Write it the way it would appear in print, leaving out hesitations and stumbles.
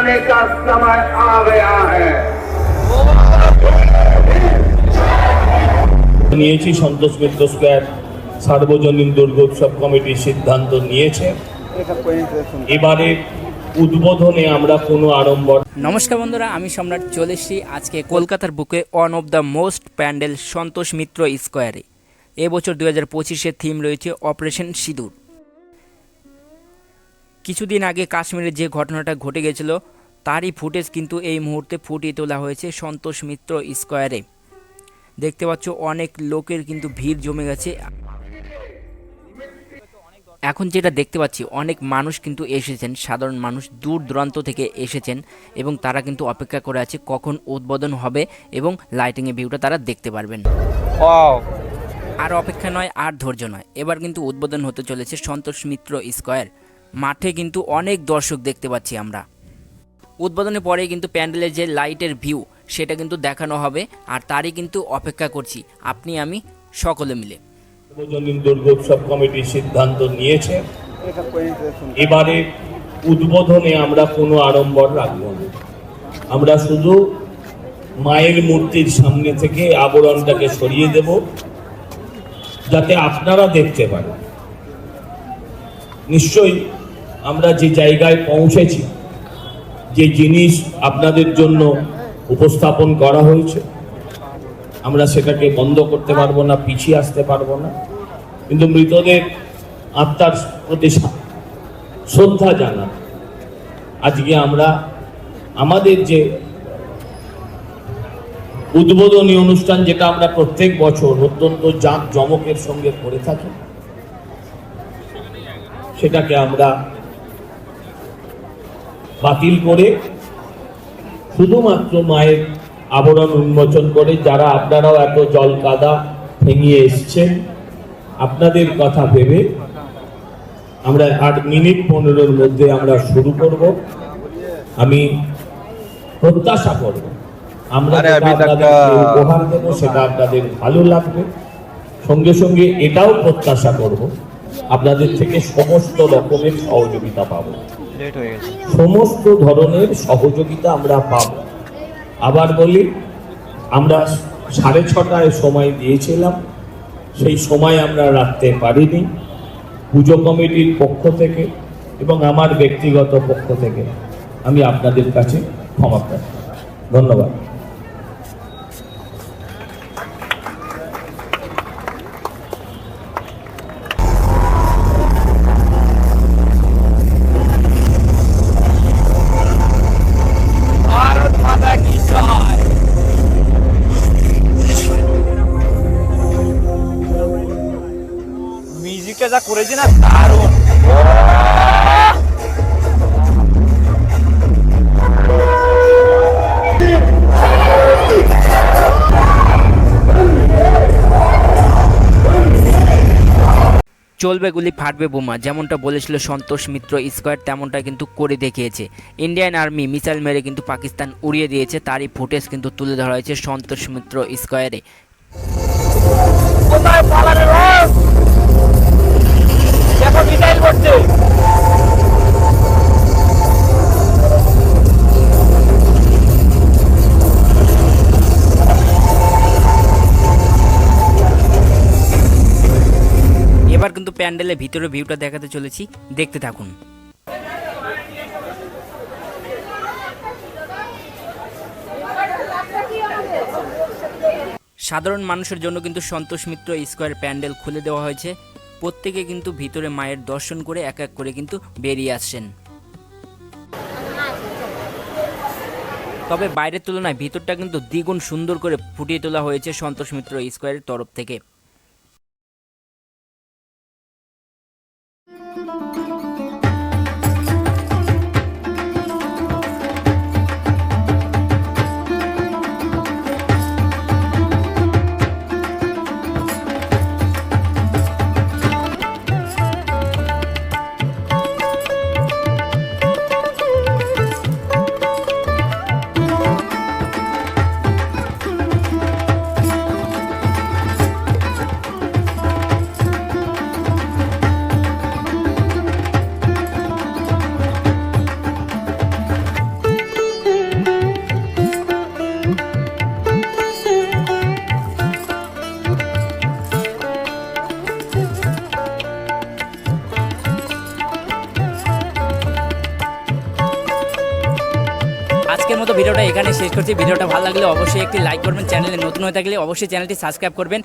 बनाने का समय आ गया है। নিয়েছি সন্তোষ মিত্র স্কয়ার সার্বজনীন দুর্গোৎসব কমিটির সিদ্ধান্ত নিয়েছে এবারে উদ্বোধনে আমরা কোনো আড়ম্বর। নমস্কার বন্ধুরা, আমি সম্রাট চলে এসেছি আজকে কলকাতার বুকে one of the most pandal Santosh Mitra স্কোয়ারে। এবছর 2025-এর থিম রয়েছে অপারেশন সিঁদুর। কিছুদিন আগে কাশ্মীরে যে ঘটনাটা ঘটে গেছিল তারই ফুটেজ কিন্তু এই মুহূর্তে ফুটিয়ে তোলা হয়েছে সন্তোষ মিত্র স্কোয়ারে। দেখতে পাচ্ছ অনেক লোকের কিন্তু ভিড় জমে গেছে। এখন যেটা দেখতে পাচ্ছি অনেক মানুষ কিন্তু এসেছেন, সাধারণ মানুষ দূর দূরান্ত থেকে এসেছেন এবং তারা কিন্তু অপেক্ষা করে আছে কখন উদ্বোধন হবে এবং লাইটিংয়ের ভিউটা তারা দেখতে পারবেন। আর অপেক্ষা নয়, আর ধৈর্য নয়, এবার কিন্তু উদ্বোধন হতে চলেছে সন্তোষ মিত্র স্কয়ার। মাঠে কিন্তু অনেক দর্শক দেখতে পাচ্ছি আমরা। উদ্বোধনের পরে কিন্তু প্যান্ডেলের যে লাইটের ভিউ সেটা কিন্তু দেখানো হবে, আর তারই কিন্তু অপেক্ষা করছি আপনি আমি সকলে মিলে। সার্বজনীন দুর্গোৎসব কমিটির সিদ্ধান্ত নিয়েছে এবারে উদ্বোধনে আমরা কোনো আড়ম্বর রাখব না। আমরা শুধু মায়ের মূর্তির সামনে থেকে আবরণটাকে সরিয়ে দেব যাতে আপনারা দেখতে পারেন। নিশ্চয়ই আমরা যে জায়গায় পৌঁছেছি, যে জিনিস আপনাদের জন্য উপস্থাপন করা হয়েছে, আমরা সেটাকে বন্ধ করতে পারবো না, পিছিয়ে আসতে পারবো না। কিন্তু মৃতদের আত্মার প্রতি শ্রদ্ধা জানা আজকে আমরা আমাদের যে উদ্বোধনী অনুষ্ঠান, যেটা আমরা প্রত্যেক বছর অত্যন্ত জাঁকজমকের সঙ্গে করে থাকি, সেটাকে আমরা বাতিল করে শুধুমাত্র মায়ের আবরণ উন্মোচন করে, যারা আপনারাও এত জল কাদা ভেঙিয়ে এসছেন, আপনাদের কথা ভেবে আমরা 8 মিনিট 15-এর মধ্যে আমরা শুরু করব। আমি প্রত্যাশা করব আমরা উপহার দেবো সেটা আপনাদের ভালো লাগবে। সঙ্গে সঙ্গে এটাও প্রত্যাশা করব আপনাদের থেকে সমস্ত রকমের সহযোগিতা পাবো, সমস্ত ধরনের সহযোগিতা আমরা পাবো। আবার বলি, আমরা 6:30টায় সময় দিয়েছিলাম, সেই সময় আমরা রাখতে পারিনি। পুজো কমিটির পক্ষ থেকে এবং আমার ব্যক্তিগত পক্ষ থেকে আমি আপনাদের কাছে ক্ষমা প্রার্থী। ধন্যবাদ। মিউজিকটা যা করেছে না, দারুণ। চলবে গুলি ফাটবে বোমা, যেমনটা বলেছিল সন্তোষ মিত্র স্কয়ার তেমনটা কিন্তু করে দেখিয়েছে। ইন্ডিয়ান আর্মি মিসাইল মেরে কিন্তু পাকিস্তান উড়িয়ে দিয়েছে, তারই ফুটেজ কিন্তু তুলে ধরা হয়েছে সন্তোষ মিত্র স্কয়ারে। এবার কিন্তু প্যান্ডেলের ভিতরে ভিউটা দেখাতে চলেছি, দেখতে থাকুন। সাধারণ মানুষের জন্য কিন্তু সন্তোষ মিত্র স্কয়ার প্যান্ডেল খুলে দেওয়া হয়েছে। প্রত্যেকে কিন্তু ভিতরে মায়ের দর্শন করে এক এক করে কিন্তু বেরিয়ে আসছেন। তবে বাইরের তুলনায় ভিতরটা কিন্তু দ্বিগুণ সুন্দর করে ফুটিয়ে তোলা হয়েছে সন্তোষ মিত্র স্কয়ারের তরফ থেকে। আজকের মতো ভিডিওটা এখানে শেষ করছি। ভিডিওটা ভালো লাগলে অবশ্যই একটি লাইক করবেন, চ্যানেলে নতুন হয়ে থাকলে অবশ্যই চ্যানেলটি সাবস্ক্রাইব করবেন।